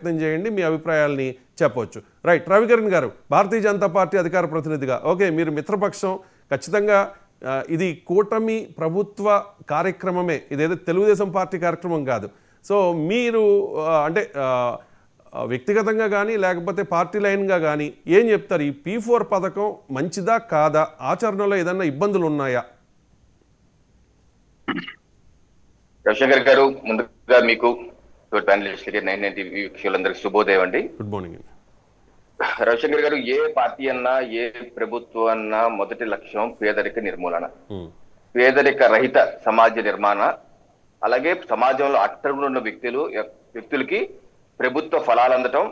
ప్రయత్నం చేయండి, మీ అభిప్రాయాల్ని చెప్పవచ్చు. రైట్, రవికిరణ్ గారు భారతీయ జనతా పార్టీ అధికార ప్రతినిధిగా, ఓకే మీరు మిత్రపక్షం, ఖచ్చితంగా ఇది కూటమి ప్రభుత్వ కార్యక్రమమే, ఇదేదో తెలుగుదేశం పార్టీ కార్యక్రమం కాదు. సో మీరు అంటే వ్యక్తిగతంగా కానీ లేకపోతే పార్టీ లైన్గా కానీ ఏం చెప్తారు? ఈ P4 పథకం మంచిదా కాదా? ఆచరణలో ఏదన్నా ఇబ్బందులు ఉన్నాయా? రవిశంకర్ గారు, ముందుగా మీకు వీక్షకులందరికీ శుభోదయం అండి. Good morning. రవిశంకర్ గారు, ఏ పార్టీ అన్నా ఏ ప్రభుత్వం అన్నా మొదటి లక్ష్యం పేదరిక నిర్మూలన, పేదరిక రహిత సమాజ నిర్మాణ, అలాగే సమాజంలో అట్టడుగున ఉన్న వ్యక్తులకి ప్రభుత్వ ఫలాలు అందటం,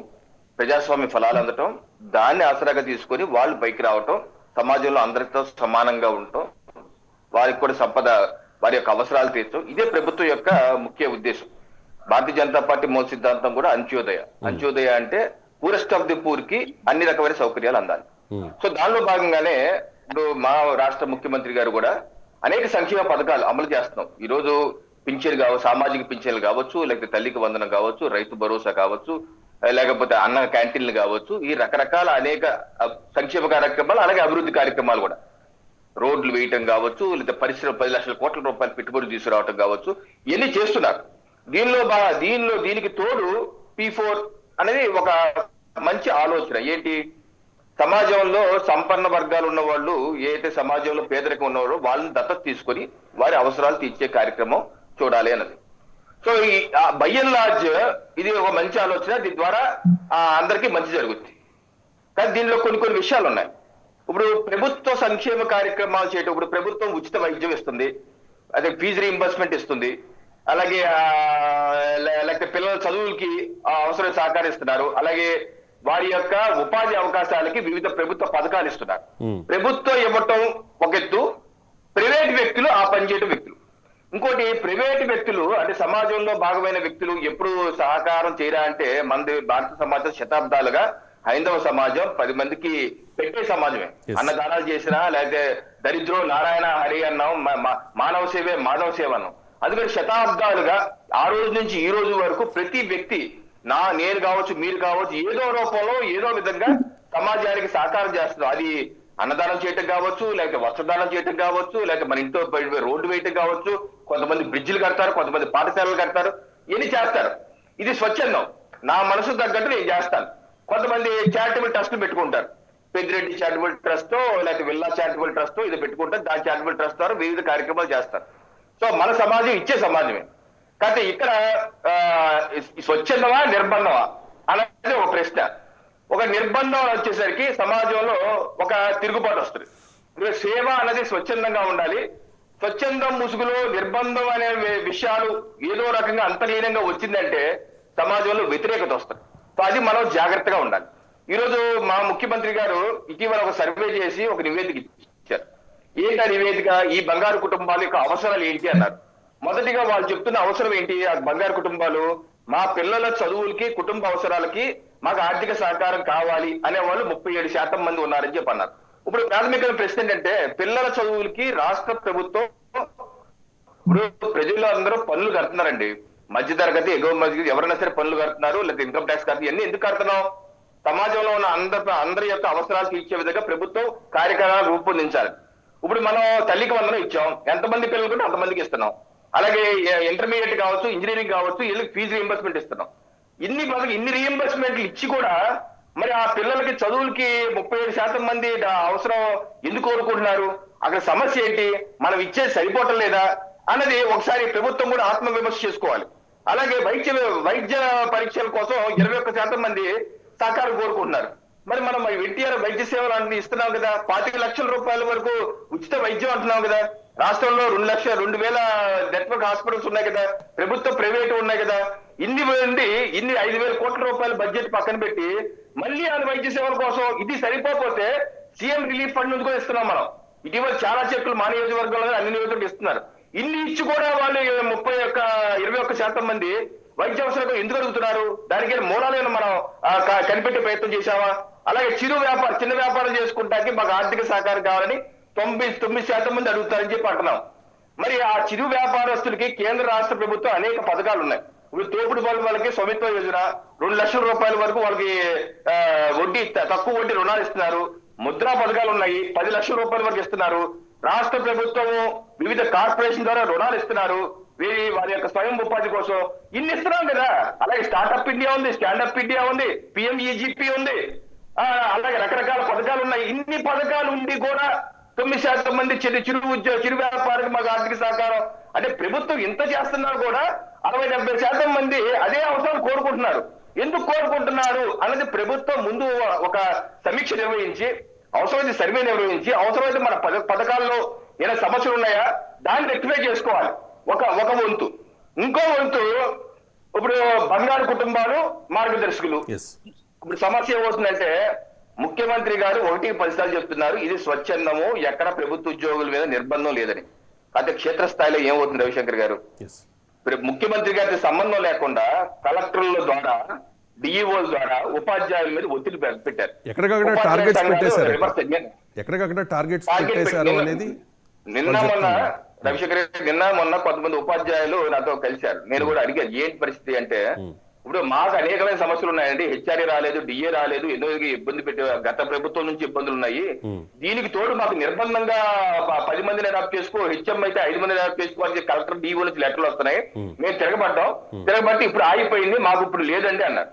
ప్రజాస్వామ్య ఫలాలు అందటం, దాన్ని ఆసరాగా తీసుకొని వాళ్ళు పైకి రావటం, సమాజంలో అందరితో సమానంగా ఉండటం, వారికి కూడా సంపద, వారి యొక్క అవసరాలు తీర్చడం, ఇదే ప్రభుత్వం యొక్క ముఖ్య ఉద్దేశం. భారతీయ జనతా పార్టీ మూల సిద్ధాంతం కూడా అంత్యోదయ. అంత్యోదయ అంటే పూరెస్ట్ ఆఫ్ ది పూర్ కి అన్ని రకమైన సౌకర్యాలు అందాలి. సో దానిలో భాగంగానే ఇప్పుడు మా రాష్ట్ర ముఖ్యమంత్రి గారు కూడా అనేక సంక్షేమ పథకాలు అమలు చేస్తున్నాం. ఈ రోజు పింఛన్లు కావచ్చు, సామాజిక పింఛన్లు కావచ్చు, లేకపోతే తల్లికి వందనం కావచ్చు, రైతు భరోసా కావచ్చు, లేకపోతే అన్న క్యాంటీన్లు కావచ్చు, ఈ రకరకాల అనేక సంక్షేమ కార్యక్రమాలు, అలాగే అభివృద్ధి కార్యక్రమాలు కూడా, రోడ్లు వేయటం కావచ్చు, లేదా పరిశ్రమ 10 లక్షల కోట్ల రూపాయలు పెట్టుబడి తీసుకురావటం కావచ్చు, ఇవన్నీ చేస్తున్నారు. దీనికి తోడు P4 అనేది ఒక మంచి ఆలోచన. ఏంటి, సమాజంలో సంపన్న వర్గాలు ఉన్న వాళ్ళు, ఏదైతే సమాజంలో పేదరికం ఉన్నవారో వాళ్ళని దత్తత తీసుకొని వారి అవసరాలు తీర్చే కార్యక్రమం చూడాలి అన్నది. సో ఈ బై అండ్ లార్జ్ ఇది ఒక మంచి ఆలోచన. దీని ద్వారా అందరికీ మంచి జరుగుతుంది. కానీ దీనిలో కొన్ని విషయాలు ఉన్నాయి. ఇప్పుడు ప్రభుత్వ సంక్షేమ కార్యక్రమాలు చేయటప్పుడు ప్రభుత్వం ఉచిత వైద్యం ఇస్తుంది, అదే ఫీజు రీయింబర్స్మెంట్ ఇస్తుంది, అలాగే లేకపోతే పిల్లల చదువులకి అవసరం సహకరిస్తున్నారు, అలాగే వారి యొక్క ఉపాధి అవకాశాలకి వివిధ ప్రభుత్వ పథకాలు ఇస్తున్నారు. ప్రభుత్వం ఇవ్వటం ఒక ఎత్తు, ప్రైవేట్ వ్యక్తులు ఆ పనిచేయటం వ్యక్తులు ఇంకోటి. ప్రైవేట్ వ్యక్తులు అంటే సమాజంలో భాగమైన వ్యక్తులు ఎప్పుడు సహకారం చేయరా అంటే, మనది భారత సమాజం శతాబ్దాలుగా హైందవ సమాజం 10 మందికి పెట్టే సమాజమే. అన్నదానాలు చేసినా, లేకపోతే దరిద్రం నారాయణ హరి అన్నాం, మానవ సేవే మాధవ సేవ అన్నాం. అందుకని శతాబ్దాలుగా ఆ రోజు నుంచి ఈ రోజు వరకు ప్రతి వ్యక్తి, నేను కావచ్చు, మీరు కావచ్చు, ఏదో రూపంలో ఏదో విధంగా సమాజానికి సహకారం చేస్తున్నారు. అది అన్నదానం చేయటం కావచ్చు, లేకపోతే వస్త్రదానం చేయటం కావచ్చు, లేకపోతే మన ఇంట్లో రోడ్డు వేయటం కావచ్చు, కొంతమంది బ్రిడ్జిలు కడతారు, కొంతమంది పాఠశాలలు కడతారు, ఇవన్నీ చేస్తారు. ఇది స్వచ్ఛందం, నా మనసు తగ్గట్టు నేను చేస్తాను. కొంతమంది చారిటబుల్ ట్రస్ట్ పెట్టుకుంటారు, పెద్దిరెడ్డి చారిటబుల్ ట్రస్ట్, లేకపోతే విల్లా చారిటబుల్ ట్రస్ట్, ఇది పెట్టుకుంటారు. దాని చారిటబుల్ ట్రస్ట్ ద్వారా వివిధ కార్యక్రమాలు చేస్తారు. సో మన సమాజం ఇచ్చే సమాజమే. కాబట్టి ఇక్కడ స్వచ్ఛందమా నిర్బంధమా అనేది ఒక ప్రశ్న. ఒక నిర్బంధం వచ్చేసరికి సమాజంలో ఒక తిరుగుబాటు వస్తుంది. సేవ అనేది స్వచ్ఛందంగా ఉండాలి. స్వచ్ఛందం ముసుగులో నిర్బంధం అనే విషయాలు ఏదో రకంగా అంతర్లీనంగా వచ్చిందంటే సమాజంలో వ్యతిరేకత వస్తుంది. సో అది మనం జాగ్రత్తగా ఉండాలి. ఈరోజు మా ముఖ్యమంత్రి గారు ఇటీవల ఒక సర్వే చేసి ఒక నివేదిక ఇచ్చారు. ఏంటి ఆ నివేదిక? ఈ బంగారు కుటుంబాల యొక్క అవసరాలు ఏంటి అన్నారు. మొదటిగా వాళ్ళు చెప్తున్న అవసరం ఏంటి? ఆ బంగారు కుటుంబాలు, మా పిల్లల చదువులకి, కుటుంబ అవసరాలకి మాకు ఆర్థిక సహకారం కావాలి అనే వాళ్ళు 37% మంది ఉన్నారని చెప్పి అన్నారు. ఇప్పుడు ప్రాథమిక ప్రశ్న ఏంటంటే, పిల్లల చదువులకి రాష్ట్ర ప్రభుత్వం, ఇప్పుడు ప్రజలు అందరూ పన్నులు కడుతున్నారండి. మధ్య తరగతి, ఎగువ మధ్య ఎవరైనా సరే పన్నులు కడుతున్నారు, లేకపోతే ఇన్కమ్ ట్యాక్స్ కడుతున్నారు. ఇవన్నీ ఎందుకు కడుతున్నాం? సమాజంలో ఉన్న అందరి యొక్క అవసరాలు తీర్చే విధంగా ప్రభుత్వం కార్యక్రమాలు రూపొందించాలి. ఇప్పుడు మనం తల్లికి వందనం ఇచ్చాం, ఎంతమంది పిల్లలు ఉంటే అంతమందికి ఇస్తున్నాం. అలాగే ఇంటర్మీడియట్ కావచ్చు, ఇంజనీరింగ్ కావచ్చు, వీళ్ళకి ఫీజు రీయింబర్స్మెంట్ ఇస్తున్నాం. ఇన్ని రీయింబర్స్మెంట్లు ఇచ్చి కూడా మరి ఆ పిల్లలకి చదువులకి 37% మంది అవసరం ఎందుకు కోరుకుంటున్నారు? అక్కడ సమస్య ఏంటి? మనం ఇచ్చేది సరిపోవటం లేదా అన్నది ఒకసారి ప్రభుత్వం కూడా ఆత్మవిమర్శ చేసుకోవాలి. అలాగే వైద్య పరీక్షల కోసం 21% మంది సహకారం కోరుకుంటున్నారు. మరి మనం ఎన్టీఆర్ వైద్య సేవలు అన్ని ఇస్తున్నాం కదా, 25 లక్షల రూపాయల వరకు ఉచిత వైద్యం అంటున్నాం కదా. రాష్ట్రంలో 2,000 నెట్వర్క్ హాస్పిటల్స్ ఉన్నాయి కదా, ప్రభుత్వ ప్రైవేట్ ఉన్నాయి కదా. ఇన్ని 5,000 కోట్ల రూపాయల బడ్జెట్ పక్కన పెట్టి మళ్ళీ ఆ వైద్య సేవల కోసం ఇది సరిపోతే సీఎం రిలీఫ్ ఫండ్ నుంచి కూడా ఇస్తున్నాం మనం. ఇటీవల చాలా చెక్కులు మా నియోజకవర్గంలో అన్ని నియోజకవర్గాలు ఇస్తున్నారు. ఇన్ని ఇచ్చి కూడా వాళ్ళు 21% మంది వైద్య అవసరం ఎందుకు అడుగుతున్నారు? దానికి మూలాలను మనం కనిపెట్టే ప్రయత్నం చేశామా? అలాగే చిన్న వ్యాపారం చేసుకుంటానికి మాకు ఆర్థిక సహకారం కావాలని 99% మంది అడుగుతారని చెప్పి అంటున్నాం. మరి ఆ చిరు వ్యాపారస్తులకి కేంద్ర రాష్ట్ర ప్రభుత్వం అనేక పథకాలు ఉన్నాయి. ఇప్పుడు తోపుడు బల వాళ్ళకి స్వామిత్వ యోజన 2 లక్షల రూపాయల వరకు వాళ్ళకి వడ్డీ తక్కువ వడ్డీ రుణాలు ఇస్తున్నారు. ముద్రా పథకాలు ఉన్నాయి, 10 లక్షల రూపాయల వరకు ఇస్తున్నారు. రాష్ట్ర ప్రభుత్వం వివిధ కార్పొరేషన్ ద్వారా రుణాలు ఇస్తున్నారు వారి యొక్క స్వయం ఉపాధి కోసం. ఇన్ని ఇస్తున్నాం కదా. అలాగే స్టార్ట్అప్ ఇండియా ఉంది, స్టాండప్ ఇండియా ఉంది, పిఎంఈజీపీ ఉంది, అలాగే రకరకాల పథకాలు ఉన్నాయి. ఇన్ని పథకాలు ఉండి కూడా 9% మంది చిరు వ్యాపారికి మాకు ఆర్థిక సహకారం అంటే ప్రభుత్వం ఇంత చేస్తున్నారు కూడా 60-70% మంది అదే అవసరం కోరుకుంటున్నారు. ఎందుకు కోరుకుంటున్నారు అన్నది ప్రభుత్వం ముందు ఒక సమీక్ష నిర్వహించి, అవసరమైతే సర్వే నిర్వహించి, అవసరమైతే మన పథకాల్లో ఏదైనా సమస్యలు ఉన్నాయా దాన్ని రెక్టిఫై చేసుకోవాలి. ఒక వంతు. ఇంకో వంతు ఇప్పుడు బంగారు కుటుంబాలు మార్గదర్శకులు. ఇప్పుడు సమస్య ఏమవుతుందంటే ముఖ్యమంత్రి గారు 1-10 సార్లు చెప్తున్నారు ఇది స్వచ్ఛందము, ఎక్కడ ప్రభుత్వ ఉద్యోగుల మీద నిర్బంధం లేదని. అయితే క్షేత్రస్థాయిలో ఏమవుతుంది రవిశంకర్ గారు? ముఖ్యమంత్రి గారికి సంబంధం లేకుండా కలెక్టర్ల ద్వారా, డిఈఓల ద్వారా ఉపాధ్యాయుల మీద ఒత్తిడి పెట్టారు. ఎక్కడికక్కడ టార్గెట్స్ పెట్టేశారు అనేది నిన్న మొన్న రవిశంకర్ గారు నిన్న మొన్న కొంతమంది ఉపాధ్యాయులు నాతో కలిశారు. నేను కూడా అడిగాను ఏంటి పరిస్థితి అంటే, ఇప్పుడు మాకు అనేకమైన సమస్యలు ఉన్నాయండి. హెచ్ఆర్ఏ రాలేదు, డిఏ రాలేదు, ఎన్నో ఇబ్బంది పెట్టే గత ప్రభుత్వం నుంచి ఇబ్బందులు ఉన్నాయి. దీనికి తోడు మాకు నిర్బంధంగా 10 మందిని అడాప్ట్ చేసుకో, హెచ్ఎం అయితే 5 మందిని అడాప్ట్ చేసుకోవాలని కలెక్టర్ డిఓ నుంచి లెటర్లు వస్తున్నాయి. మేము తిరగబట్టి ఇప్పుడు ఆగిపోయింది, మాకు ఇప్పుడు లేదండి అన్నారు.